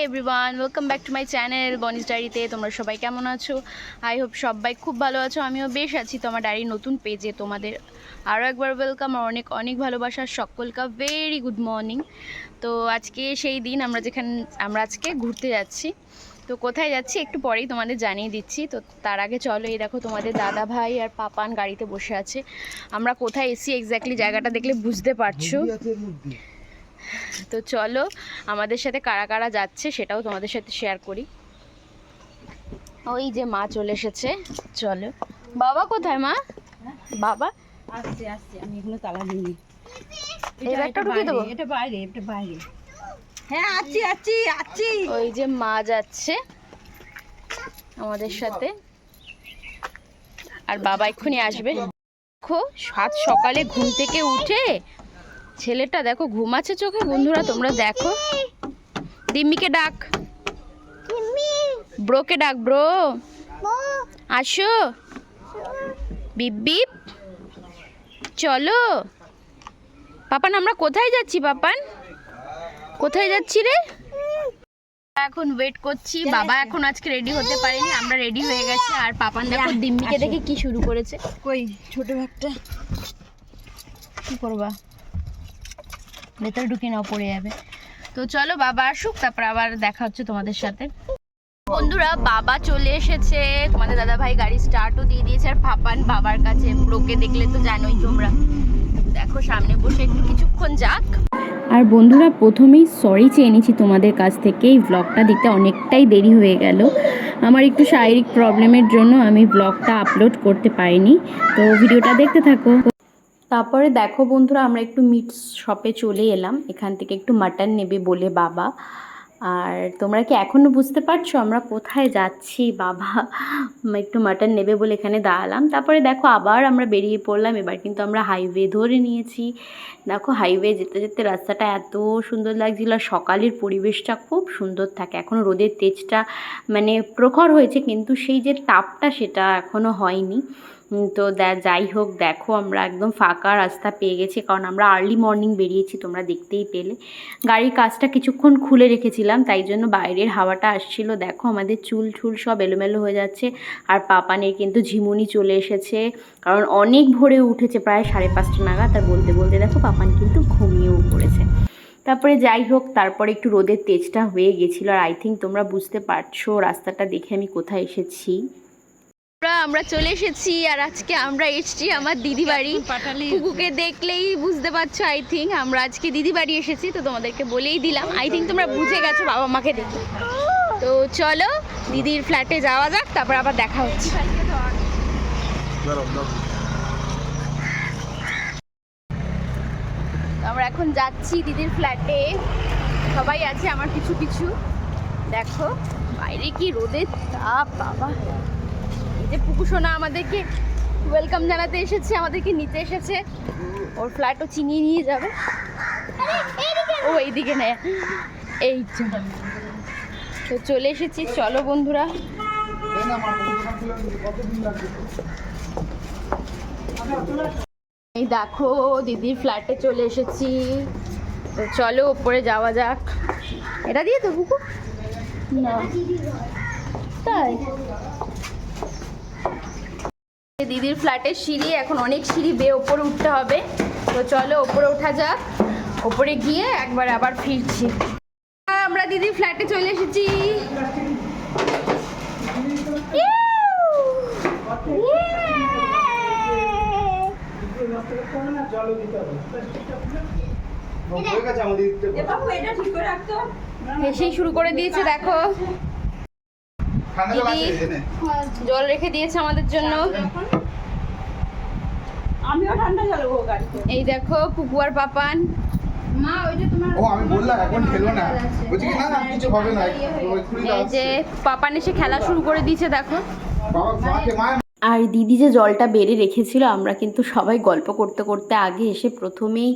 Everyone, welcome back to my channel বনিস ডায়েরিতে। তোমরা সবাই কেমন আছো? আই হোপ সবাই খুব ভালো আছো। আমিও বেশ আছি। তোমার ডায়েরির নতুন পেজে তোমাদের আরও একবার ওয়েলকাম আর অনেক অনেক ভালোবাসা। সকলকা ভেরি গুড মর্নিং। তো আজকে সেই দিন আমরা আজকে ঘুরতে যাচ্ছি। তো কোথায় যাচ্ছি একটু পরেই তোমাদের জানিয়ে দিচ্ছি। তো তার আগে চলো, এই দেখো তোমাদের দাদা ভাই আর পাপান গাড়িতে বসে আছে। আমরা কোথায় এসি এক্স্যাক্টলি জায়গাটা দেখলে বুঝতে পারছো। তো চলো, আমাদের সাথে কারা কারা যাচ্ছে সেটাও তোমাদের সাথে শেয়ার করি। ওই যে মা চলে এসেছে। চলো। বাবা কোথায়? মা বাবা আসছে আমি এগুলো তালা দিইনি। এটা ঢুকে দেবো। এটা বাইরে হ্যাঁ আছি। ওই যে মা যাচ্ছে আমাদের সাথে, আর বাবা এক্ষুনি আসবে। দেখো সাত সকালে ঘুম থেকে উঠে ছেলেটা দেখো ঘুমাচ্ছে চোখে। বন্ধুরা তোমরা দেখো, দিম্মিকে ডাক, ব্রোকে ডাক, ব্রো আসো, বিপ বিপ। চলো পাপান, আমরা কোথায় যাচ্ছি? পাপান কোথায় যাচ্ছি রে? এখন ওয়েট করছি। বাবা এখন আজকে রেডি হতে পারেনি, আমরা রেডি হয়ে গেছি। আর পাপান দেখো দিম্মিকে দেখে কি শুরু করেছে। কই ছোট ব্যাগটা কি করবা? ভেতরে ঢুকে নাও, পড়ে যাবে। তো চলো বাবা আসুক, তারপর আবার দেখা হচ্ছে তোমাদের সাথে। বন্ধুরা বাবা চলে এসেছে, তোমাদের দাদা ভাই গাড়ি স্টার্টও দিয়ে দিয়েছে। আর পাপান বাবার কাছে, ব্রোকে দেখলে তো জানোই তোমরা। দেখো সামনে বসে একটু কিছুক্ষণ যাক। আর বন্ধুরা প্রথমেই সরি চেয়ে নিচ্ছি তোমাদের কাছ থেকে, এই ব্লগটা দিতে অনেকটাই দেরি হয়ে গেল। আমার একটু শারীরিক প্রবলেমের জন্য আমি ব্লগটা আপলোড করতে পারিনি। তো ভিডিওটা দেখতে থাকো। তারপরে দেখো বন্ধুরা, আমরা একটু মিট শপে চলে এলাম। এখান থেকে একটু মাটন নেবে বলে বাবা। আর তোমরা কি এখনও বুঝতে পারছো আমরা কোথায় যাচ্ছি? বাবা একটু মাটন নেবে বলে এখানে দাঁড়ালাম। তারপরে দেখো আবার আমরা বেরিয়ে পড়লাম। এবার কিন্তু আমরা হাইওয়ে ধরে নিয়েছি। দেখো হাইওয়ে যেতে যেতে রাস্তাটা এত সুন্দর লাগছিল। আর সকালের পরিবেশটা খুব সুন্দর থাকে। এখনও রোদের তেজটা মানে প্রখর হয়েছে, কিন্তু সেই যে তাপটা সেটা এখনও হয়নি। তো যাই হোক, দেখো আমরা একদম ফাঁকা রাস্তা পেয়ে গেছি, কারণ আমরা আর্লি মর্নিং বেরিয়েছি, তোমরা দেখতেই পেলে। গাড়ির কাজটা কিছুক্ষণ খুলে রেখেছিলাম, তাই জন্য বাইরের হাওয়াটা আসছিল। দেখো আমাদের চুল ঠুল সব এলোমেলো হয়ে যাচ্ছে। আর পাপানের কিন্তু ঝিমুনি চলে এসেছে, কারণ অনেক ভোরে উঠেছে, প্রায় 5:30 নাগাদ। আর বলতে বলতে দেখো পাপান কিন্তু ঘুমিয়েও পড়েছে। তারপরে যাই হোক, তারপরে একটু রোদের তেজটা হয়ে গেছিলো। আর আই থিঙ্ক তোমরা বুঝতে পারছো রাস্তাটা দেখে আমি কোথায় এসেছি। আমরা চলে এসেছি। আর আজকে আমরা এসেছি আমার দিদি বাড়ি। কুকুকে দেখলেই বুঝতে পারছো আই থিঙ্ক আমরা আজকে দিদি বাড়ি এসেছি। তো তোমাদেরকে বলেই দিলাম, আই থিঙ্ক তোমরা বুঝে গেছো বাবা মাকে দেখে। তো চলো দিদির ফ্ল্যাটে যাওয়া যাক, তারপর আবার দেখা হচ্ছে। আমরা এখন যাচ্ছি দিদির ফ্ল্যাটে। সবাই আছে আমার পিছু পিছু। দেখো বাইরে কি রোদের তাপ বাবা। এই যে পুকু সোনা আমাদেরকে ওয়েলকাম জানাতে এসেছে, আমাদেরকে নিতে এসেছে। ওর ফ্ল্যাটও চিনিয়ে নিয়ে যাবে। ও এইদিকে নেয়, এই তো চলে এসেছি। চলো বন্ধুরা, এই দেখো দিদির ফ্ল্যাটে চলে এসেছি। তো চলো ওপরে যাওয়া যাক। এটা দিয়ে তো পুকু না, তাই দিদির ফ্ল্যাটের সিঁড়ি, এখন অনেক সিঁড়ি বেয়ে ওপরে উঠতে হবে। তো চলো ওপরে ওঠা যাক। ওপরে গিয়ে একবার আবার ফিরছি। আমরা দিদির ফ্ল্যাটে চলে এসেছি। হেসেই শুরু করে দিয়েছে। দেখো দিদি জল রেখে দিয়েছে আমাদের জন্য। আমিও ঠান্ডা জল খাবো গাড়িতে। এই দেখো পুকু আর পাপান। মা ওইটা তোমার, ও আমি বললাম এখন খেলো না, বলছি কি না কিছু হবে না। এই যে পাপান এসে খেলা শুরু করে দিয়েছে দেখো। বাবা মাকে মা। আর দিদি যে জলটা বেড়ে রেখেছিল, আমরা কিন্তু সবাই গল্প করতে করতে আগে এসে প্রথমেই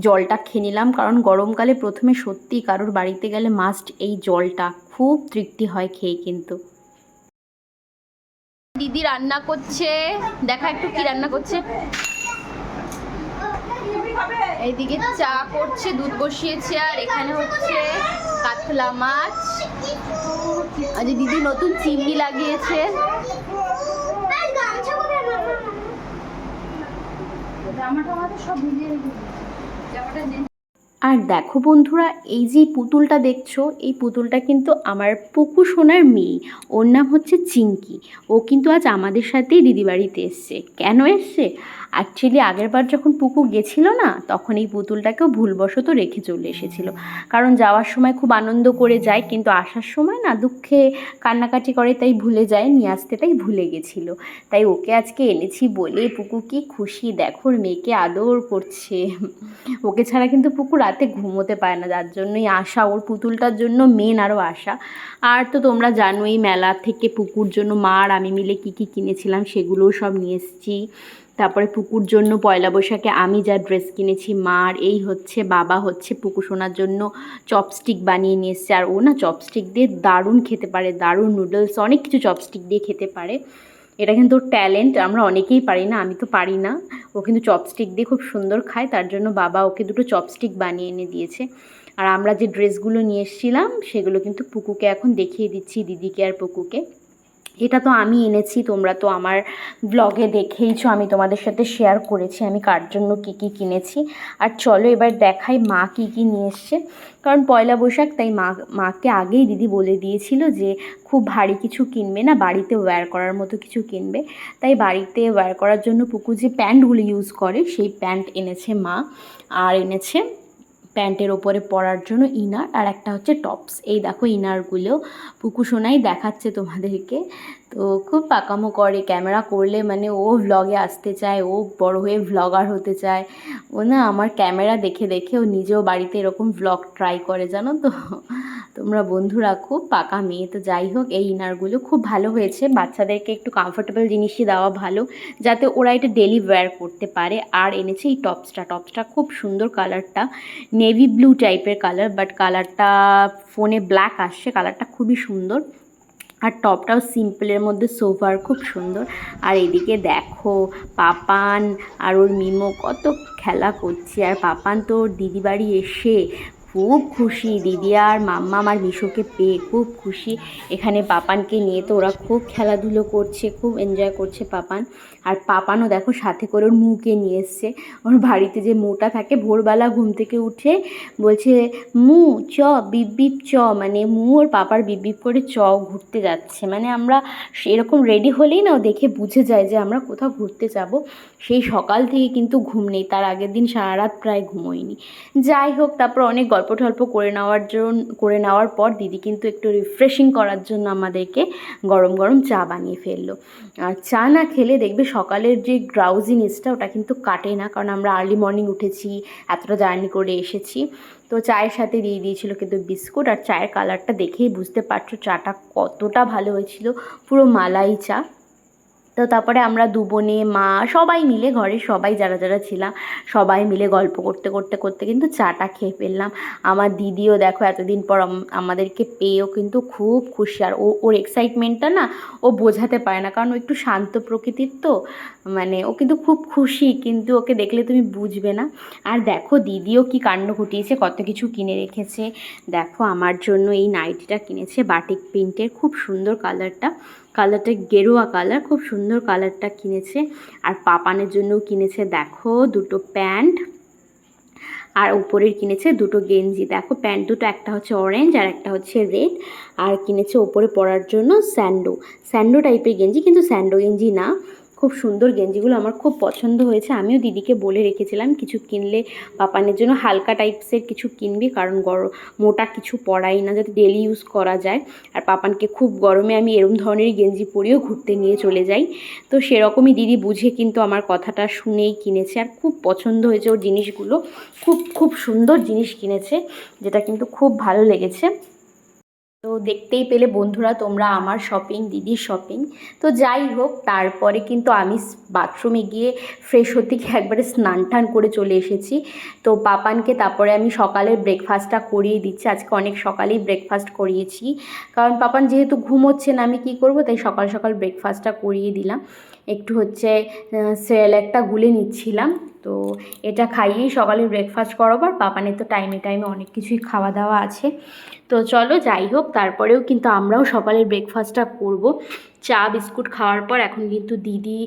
জলটা খেয়ে নিলাম। কারণ গরমকালে প্রথমে সত্যি কারোর বাড়িতে গেলে মাস্ট এই জলটা, খুব তৃপ্তি হয় খেয়ে। কিন্তু দিদি রান্না করছে, দেখা একটু কি রান্না করছে। এইদিকে চা করছে, দুধ বসিয়েছে, আর এখানে হচ্ছে কাতলা মাছ। আজ দিদি নতুন চিংড়ি লাগিয়েছে। আর দেখো বন্ধুরা, এই যে পুতুলটা দেখছো, এই পুতুলটা কিন্তু আমার পুকু সোনার মেয়ে। ওর নাম হচ্ছে চিঙ্কি। ও কিন্তু আজ আমাদের সাথেই দিদি বাড়িতে এসছে। কেন এসছে? অ্যাকচুয়ালি আগেরবার যখন পুকু গেছিলো না, তখন এই পুতুলটাকেও ভুলবশত রেখে চলে এসেছিলো। কারণ যাওয়ার সময় খুব আনন্দ করে যায়, কিন্তু আসার সময় না দুঃখে কান্নাকাটি করে, তাই ভুলে যায় নিয়ে আসতে, তাই ভুলে গেছিলো। তাই ওকে আজকে এনেছি বলে পুকু কি খুশি দেখো, ওর মেয়েকে আদর করছে। ওকে ছাড়া কিন্তু পুকু রাতে ঘুমোতে পারে না, যার জন্যই আসা, ওর পুতুলটার জন্য মেন আরও আসা। আর তো তোমরা জানোই মেলা থেকে পুকুর জন্য মা আর আমি মিলে কী কী কিনেছিলাম, সেগুলোও সব নিয়ে এসেছি। তারপরে পুকুর জন্য পয়লা বৈশাখে আমি যা ড্রেস কিনেছি মার, এই হচ্ছে বাবা হচ্ছে পুকু সোনার জন্য চপস্টিক বানিয়ে নিয়ে এসছে। আর ও না চপস্টিক দিয়ে দারুণ খেতে পারে, দারুণ নুডলস অনেক কিছু চপস্টিক দিয়ে খেতে পারে। এটা কিন্তু ওর ট্যালেন্ট, আমরা অনেকেই পারি না, আমি তো পারি না। ও কিন্তু চপস্টিক দিয়ে খুব সুন্দর খায়, তার জন্য বাবা ওকে দুটো চপস্টিক বানিয়ে এনে দিয়েছে। আর আমরা যে ড্রেসগুলো নিয়ে এসেছিলাম সেগুলো কিন্তু পুকুকে এখন দেখিয়ে দিচ্ছি, দিদিকে আর পুকুকে। এটা তো আমি এনেছি, তোমরা তো আমার ব্লগে দেখেইছো, আমি তোমাদের সাথে শেয়ার করেছি আমি কার জন্য কী কী কিনেছি। আর চলো এবার দেখাই মা কী কী নিয়ে এসছে। কারণ পয়লা বৈশাখ, তাই মাকে আগেই দিদি বলে দিয়েছিল যে খুব ভারী কিছু কিনবে না, বাড়িতে ওয়্যার করার মতো কিছু কিনবে। তাই বাড়িতে ওয়্যার করার জন্য পুকু যে প্যান্টগুলো ইউজ করে সেই প্যান্ট এনেছে মা। আর এনেছে প্যান্টের ওপরে পরার জন্য ইনার, আর একটা হচ্ছে টপস। এই দেখো ইনারগুলো পুকু সোনাই দেখাচ্ছে তোমাদেরকে। তো খুব পাকামো করে, ক্যামেরা করলে মানে ও ভ্লগে আসতে চায়, ও বড় হয়ে ভ্লগার হতে চায়। ও না আমার ক্যামেরা দেখে দেখে ও নিজেও বাড়িতে এরকম ভ্লগ ট্রাই করে, জানো তো। তোমরা বন্ধুরা খুব পাকা মেয়ে। তো যাই হোক, এই ইনারগুলো খুব ভালো হয়েছে, বাচ্চাদেরকে একটু কমফোর্টেবল জিনিসই দেওয়া ভালো, যাতে ওরা এটা ডেলি ওয়্যার করতে পারে। আর এনেছে এই টপসটা খুব সুন্দর, কালারটা নেভি ব্লু টাইপের কালার, বাট কালারটা ফোনে ব্ল্যাক আসছে, কালারটা খুবই সুন্দর। আর টপটাও সিম্পলের মধ্যে সোভার, খুব সুন্দর। আর এদিকে দেখো পাপান আর ওর মিমো কত খেলা করছে। আর পাপান তো ওর দিদি বাড়ি এসে খুব খুশি, দিদি আর মাম্মা আমার মিশোকে পেয়ে খুব খুশি। এখানে পাপানকে নিয়ে তো ওরা খুব খেলাধুলো করছে, খুব এনজয় করছে পাপান। আর পাপানও দেখো সাথে করে ওর মুকে নিয়ে এসছে। ওর বাড়িতে যে মুটা থাকে, ভোরবেলা ঘুম থেকে উঠে বলছে মু চ বিপ বিপ চ, মানে মু ওর পাপার বিপ বিপ করে চ ঘুরতে যাচ্ছে। মানে আমরা সেরকম রেডি হলেই না ও দেখে বুঝে যায় যে আমরা কোথাও ঘুরতে যাব। সেই সকাল থেকে কিন্তু ঘুম নেই, তার আগের দিন সারা রাত প্রায় ঘুমোয়নি। যাই হোক, তারপর অনেক গল্প টল্প করে নেওয়ার পর দিদি কিন্তু একটু রিফ্রেশিং করার জন্য আমাদেরকে গরম গরম চা বানিয়ে ফেললো। আর চা না খেলে দেখবে সকালের যে গ্রাউজিনেসটা ওটা কিন্তু কাটে না, কারণ আমরা আর্লি মর্নিং উঠেছি, এতটা জার্নি করে এসেছি। তো চায়ের সাথে দিয়ে দিয়েছিল কিন্তু বিস্কুট। আর চায়ের কালারটা দেখেই বুঝতে পারছো চাটা কতটা ভালো হয়েছিল, পুরো মালাই চা। তো তারপরে আমরা দু বোনে মা সবাই মিলে, ঘরের সবাই যারা যারা ছিলাম সবাই মিলে গল্প করতে করতে করতে কিন্তু চাটা খেয়ে ফেললাম। আমার দিদিও দেখো এতদিন পর আমাদেরকে পেয়েও কিন্তু খুব খুশি। আর ওর এক্সাইটমেন্টটা না ও বোঝাতে পারে না, কারণ ও একটু শান্ত প্রকৃতির, তো মানে ও কিন্তু খুব খুশি, কিন্তু ওকে দেখলে তুমি বুঝবে না। আর দেখো দিদিও কি কাণ্ড ঘটিয়েছে, কত কিছু কিনে রেখেছে। দেখো আমার জন্য এই নাইটিটা কিনেছে বাটিক প্রিন্টের, খুব সুন্দর কালারটা গেরুয়া কালার, খুব সুন্দর কালারটা কিনেছে। আর পাপানের জন্যও কিনেছে দেখো দুটো প্যান্ট, আর উপরের কিনেছে দুটো গেঞ্জি। দেখো প্যান্ট দুটো, একটা হচ্ছে অরেঞ্জ আর একটা হচ্ছে রেড। আর কিনেছে ওপরে পরার জন্য স্যান্ডো টাইপের গেঞ্জি, কিন্তু স্যান্ডো গেঞ্জি না। খুব সুন্দর গেঞ্জিগুলো, আমার খুব পছন্দ হয়েছে। আমিও দিদিকে বলে রেখেছিলাম কিছু কিনলে পাপানের জন্য হালকা টাইপসের কিছু কিনবি, কারণ মোটা কিছু পরাই না, যাতে ডেলি ইউজ করা যায়। আর পাপানকে খুব গরমে আমি এরম ধরনেরই গেঞ্জি পরিয়েও ঘুরতে নিয়ে চলে যাই। তো সেরকমই দিদি বুঝে কিন্তু আমার কথাটা শুনেই কিনেছে। আর খুব পছন্দ হয়েছে ওর জিনিসগুলো, খুব খুব সুন্দর জিনিস কিনেছে, যেটা কিন্তু খুব ভালো লেগেছে। তো দেখতেই পেলে বন্ধুরা তোমরা আমার শপিং, দিদির শপিং। তো যাই হোক, তারপরে কিন্তু আমি বাথরুমে গিয়ে ফ্রেশ হতে গিয়ে একবারে স্নান টান করে চলে এসেছি। তো পাপানকে তারপরে আমি সকালের ব্রেকফাস্টটা করিয়ে দিচ্ছি। আজকে অনেক সকালেই ব্রেকফাস্ট করিয়েছি, কারণ পাপান যেহেতু ঘুমোচ্ছে না, আমি কি করব, তাই সকাল সকাল ব্রেকফাস্টটা করিয়ে দিলাম। একটু হচ্ছে সেরেল্যাকটা গুলে নিচ্ছিলাম। তো এটা খাইয়েই সকালে ব্রেকফাস্ট করাবো। আর পাপানের তো টাইমে টাইমে অনেক কিছুই খাওয়া দাওয়া আছে। তো চলো যাই হোক, তারপরেও কিন্তু আমরাও সকালের ব্রেকফাস্টটা করব। চা বিস্কুট খাওয়ার পর এখন কিন্তু দিদি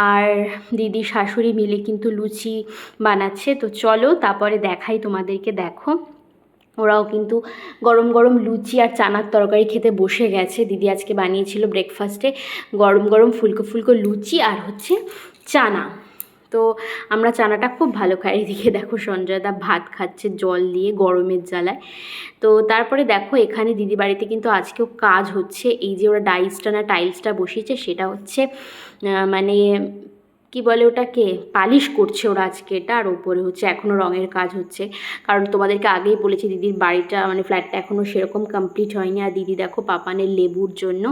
আর দিদির শাশুড়ি মিলে কিন্তু লুচি বানাচ্ছে। তো চলো তারপরে দেখাই তোমাদেরকে। দেখো ওরাও কিন্তু গরম গরম লুচি আর চানার তরকারি খেতে বসে গেছে। দিদি আজকে বানিয়েছিল ব্রেকফাস্টে গরম গরম ফুলকো ফুলকো লুচি আর হচ্ছে চানা। তো আমরা চানাটা খুব ভালো খাই। এদিকে দেখো সঞ্জয়দা ভাত খাচ্ছে জল দিয়ে গরমের জ্বালায়। তো তারপরে দেখো এখানে দিদি বাড়িতে কিন্তু আজকেও কাজ হচ্ছে। এই যে ওরা টাইলসটা বসিয়েছে সেটা হচ্ছে মানে কি বলে ওটাকে পালিশ করছে ওরা আজকে এটা। আর ওপরে হচ্ছে এখনও রঙের কাজ হচ্ছে, কারণ তোমাদেরকে আগেই বলেছি দিদির বাড়িটা মানে ফ্ল্যাটটা এখনও সেরকম কমপ্লিট হয়নি। আর দিদি দেখো পাপানের লেবুর জন্য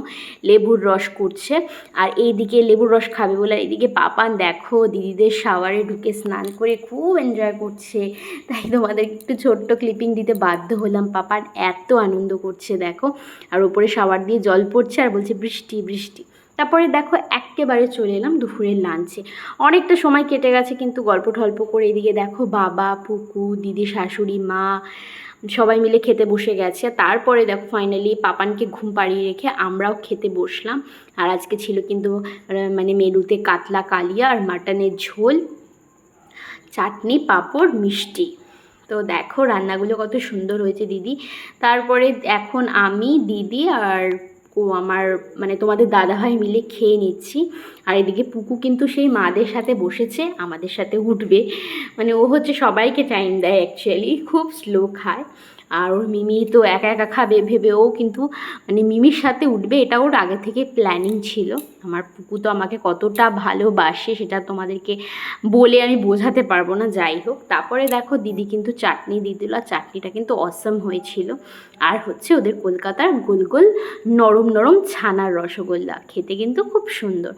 লেবুর রস করছে। আর এইদিকে লেবুর রস খাবে বলে আর এইদিকে পাপান দেখো দিদিদের শাওয়ারে ঢুকে স্নান করে খুব এনজয় করছে। তাই তোমাদের একটু ছোট্ট ক্লিপিং দিতে বাধ্য হলাম। পাপান এত আনন্দ করছে দেখো, আর ওপরে শাওয়ার দিয়ে জল পড়ছে আর বলছে বৃষ্টি বৃষ্টি। তারপরে দেখো একেবারে চলে এলাম দুপুরের লাঞ্চে। অনেকটা সময় কেটে গেছে কিন্তু গল্প টল্প করে। এদিকে দেখো বাবা, পুকু, দিদি, শাশুড়ি, মা সবাই মিলে খেতে বসে গেছে। তারপরে দেখো ফাইনালি পাপানকে ঘুম পাড়িয়ে রেখে আমরাও খেতে বসলাম। আর আজকে ছিল কিন্তু মানে মেনুতে কাতলা কালিয়া আর মাটনের ঝোল, চাটনি, পাঁপড়, মিষ্টি। তো দেখো রান্নাগুলো কত সুন্দর হয়েছে দিদি। তারপরে এখন আমি, দিদি আর আমার মানে তোমাদের দাদাভাই মিলে খেয়ে নিচ্ছি। আর এদিকে পুকু কিন্তু সেই মাদের সাথে বসেছে, আমাদের সাথে উঠবে। মানে ও হচ্ছে সবাইকে টাইম দেয় অ্যাকচুয়ালি, খুব স্লো খায়। আর ওর মিমি তো একা একা খাবে ভেবে ও কিন্তু মানে মিমির সাথে উঠবে, এটা ওর আগে থেকে প্ল্যানিং ছিল। আমার পুকু তো আমাকে কতটা ভালোবাসে সেটা তোমাদেরকে বলে আমি বোঝাতে পারবো না। যাই হোক, তারপরে দেখো দিদি কিন্তু চাটনি দিয়ে দিল। চাটনিটা কিন্তু অসম হয়েছিল। আর হচ্ছে ওদের কলকাতার গোল গোল নরম নরম ছানার রসগোল্লা, খেতে কিন্তু খুব সুন্দর।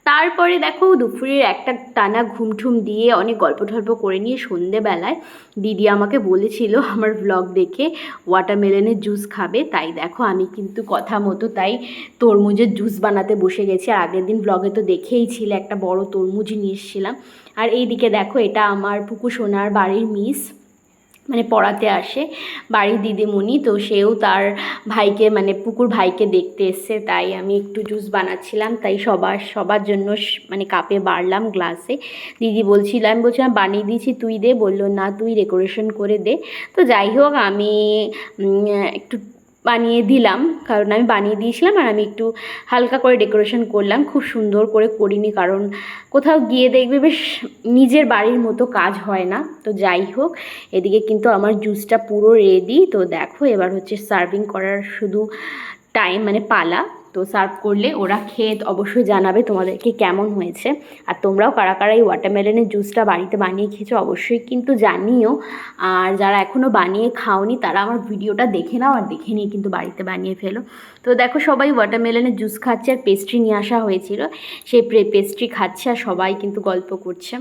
তারপরে দেখো দুপুরের একটা টানা ঘুমঠুম দিয়ে অনেক গল্প টল্প করে নিয়ে সন্ধেবেলায় দিদি আমাকে বলেছিল আমার ব্লগ দেখে ওয়াটারমেলনের জুস খাবে। তাই দেখো আমি কিন্তু কথা মতো তাই তরমুজের জুস বানাতে বসে গেছি। আর আগের দিন ব্লগে তো দেখেই ছিল একটা বড় তরমুজ নিয়ে এসেছিলাম। আর এইদিকে দেখো এটা আমার পুকু সোনার বাড়ির মিস, মানে পড়াতে আসে বাড়ির দিদিমণি। তো সেও তার ভাইকে মানে পুকুর ভাইকে দেখতে এসছে, তাই আমি একটু জুস বানাচ্ছিলাম। তাই সবার জন্য মানে কাপে বাড়লাম গ্লাসে। দিদি বলছিলাম বানিয়ে দিয়েছি তুই দে, বললো না তুই ডেকোরেশন করে দে। তো যাই হোক আমি একটু বানিয়ে দিলাম, কারণ আমি বানিয়ে দিয়েছিলাম আর আমি একটু হালকা করে ডেকোরেশন করলাম। খুব সুন্দর করে করিনি, কারণ কোথাও গিয়ে দেখবে বেশ নিজের বাড়ির মতো কাজ হয় না। তো যাই হোক, এদিকে কিন্তু আমার জুসটা পুরো রেডি। তো দেখো এবার হচ্ছে সার্ভিং করার শুধু টাইম মানে পালা। তো সার্ভ করলে ওরা খেয়ে অবশ্যই জানাবে তোমাদেরকে কেমন হয়েছে। আর তোমরাও কারা কারা এই ওয়াটারমেলনের জুসটা বাড়িতে বানিয়ে খেয়েছো অবশ্যই কিন্তু জানিও। আর যারা এখনও বানিয়ে খাওনি তারা আমার ভিডিওটা দেখে নাও, আর দেখে নিয়ে কিন্তু বাড়িতে বানিয়ে ফেলো। তো দেখো সবাই ওয়াটারমেলনের জুস খাচ্ছে, আর পেস্ট্রি নিয়ে আসা হয়েছিল সেই পেস্ট্রি খাচ্ছে, আর সবাই কিন্তু গল্প করছে।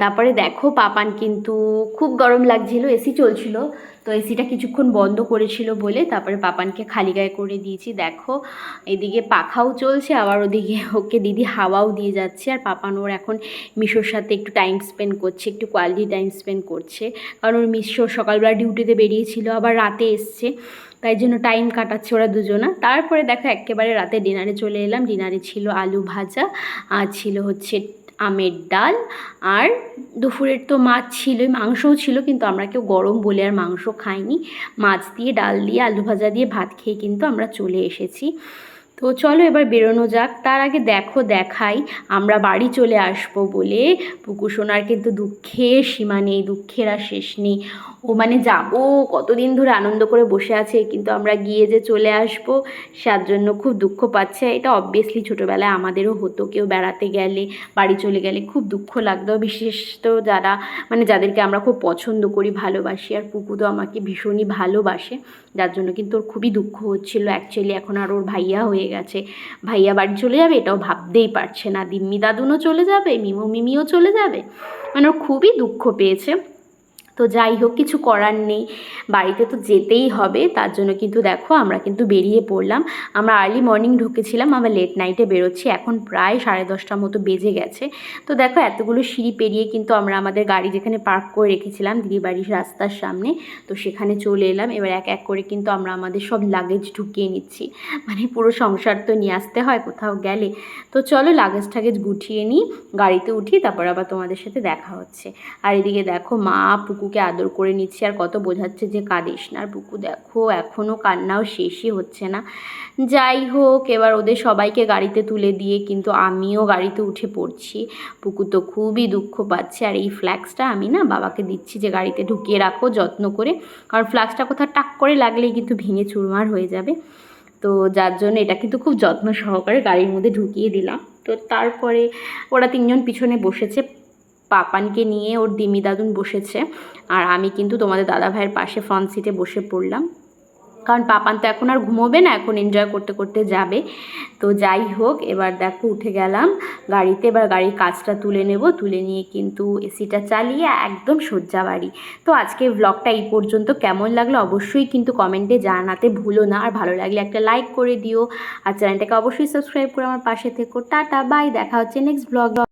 তারপরে দেখো পাপান কিন্তু খুব গরম লাগছিল, এসি চলছিল, তো এসিটা কিছুক্ষণ বন্ধ করেছিল বলে তারপরে পাপানকে খালি গায়ে করে দিয়েছি। দেখো এদিকে পাখাও চলছে, আবার ওদিকে ওকে দিদি হাওয়াও দিয়ে যাচ্ছে। আর পাপান ওর এখন মিশোর সাথে একটু টাইম স্পেন্ড করছে, একটু কোয়ালিটি টাইম স্পেন্ড করছে, কারণ ওর মিশো সকালবেলা ডিউটিতে বেরিয়েছিল আবার রাতে এসছে, তাই জন্য টাইম কাটাচ্ছে ওরা দুজনা। তারপরে দেখো একেবারে রাতে ডিনারে চলে এলাম। ডিনারে ছিল আলু ভাজা, আর ছিল হচ্ছে আমের ডাল, আর দুপুরের তো মাছ ছিল, মাংসও ছিল, কিন্তু আমরা কেউ গরম বলে আর মাংস খাইনি। মাছ দিয়ে ডাল দিয়ে আলু ভাজা দিয়ে ভাত খেয়ে কিন্তু আমরা চলে এসেছি। তো চলো এবার বেরোনো যাক। তার আগে দেখো দেখাই আমরা বাড়ি চলে আসবো বলে পুকু সোনার কিন্তু দুঃখের সীমা নেই, দুঃখের আর শেষ নেই। ও মানে যাবো কতদিন ধরে আনন্দ করে বসে আছে, কিন্তু আমরা গিয়ে যে চলে আসবো তার জন্য খুব দুঃখ পাচ্ছে। এটা অবভিয়াসলি ছোটোবেলায় আমাদেরও হতো, কেউ বেড়াতে গেলে বাড়ি চলে গেলে খুব দুঃখ লাগতো, বিশেষ তো যারা মানে যাদেরকে আমরা খুব পছন্দ করি ভালোবাসি। আর পুকু তো আমাকে ভীষণই ভালোবাসে, যার জন্য কিন্তু ওর খুবই দুঃখ হচ্ছিলো। অ্যাকচুয়ালি এখন আর ওর ভাইয়া হয়ে গেছে, ভাইয়া বাড়ি চলে যাবে এটাও ভাবতেই পারছে না। দিম্মি দাদুনও চলে যাবে, মিমিও চলে যাবে, মানে ওর খুবই দুঃখ পেয়েছে। তো যাই হোক, কিছু করার নেই, বাড়িতে তো যেতেই হবে। তার জন্য কিন্তু দেখো আমরা কিন্তু বেরিয়ে পড়লাম। আমরা আর্লি মর্নিং ঢুকেছিলাম, আমরা লেট নাইটে বেরোচ্ছি, এখন প্রায় 10:30 মতো বেজে গেছে। তো দেখো এতগুলো সিঁড়ি পেরিয়ে কিন্তু আমরা আমাদের গাড়ি যেখানে পার্ক করে রেখেছিলাম দিদি বাড়ির রাস্তার সামনে, তো সেখানে চলে এলাম। এবার এক এক করে কিন্তু আমরা আমাদের সব লাগেজ ঢুকিয়ে নিচ্ছি, মানে পুরো সংসার তো নিয়ে আসতে হয় কোথাও গেলে। তো চলো লাগেজ টাগেজ গুছিয়ে নিই, গাড়িতে উঠি, তারপর আবার তোমাদের সাথে দেখা হচ্ছে। আর এদিকে দেখো মা পুকুকে আদর করে নিচ্ছে, আর কত বোঝাচ্ছে যে কাঁদিস না। আর পুকু দেখো এখনও কান্নাও শেষই হচ্ছে না। যাই হোক, এবার ওদের সবাইকে গাড়িতে তুলে দিয়ে কিন্তু আমিও গাড়িতে উঠে পড়ছি। পুকু তো খুবই দুঃখ পাচ্ছে। আর এই ফ্ল্যাক্সটা আমি না বাবাকে দিচ্ছি যে গাড়িতে ঢুকিয়ে রাখো যত্ন করে, কারণ ফ্ল্যাক্সটা কোথাও টাক করে লাগলেই কিন্তু ভেঙে চুরমার হয়ে যাবে। তো যার জন্য এটা কিন্তু খুব যত্ন সহকারে গাড়ির মধ্যে ঢুকিয়ে দিলাম। তো তারপরে ওরা তিনজন পিছনে বসেছে, পাপানকে নিয়ে ওর দিমি দাদুন বসেছে, আর আমি কিন্তু তোমাদের দাদা ভাইয়ের পাশে ফ্রন্ট সিটে বসে পড়লাম, কারণ পাপান তো এখন আর ঘুমোবে না, এখন এনজয় করতে করতে যাবে। তো যাই হোক, এবার দেখো উঠে গেলাম গাড়িতে। এবার গাড়ির কাজটা তুলে নেব, তুলে নিয়ে কিন্তু এসিটা চালিয়ে একদম শয্যা বাড়ি। তো আজকে ব্লগটা এই পর্যন্ত, কেমন লাগলো অবশ্যই কিন্তু কমেন্টে জানাতে ভুলো না। আর ভালো লাগলে একটা লাইক করে দিও, আর চ্যানেলটাকে অবশ্যই সাবস্ক্রাইব করে আমার পাশে থেকো। টাটা বাই, দেখা হচ্ছে নেক্সট ব্লগ।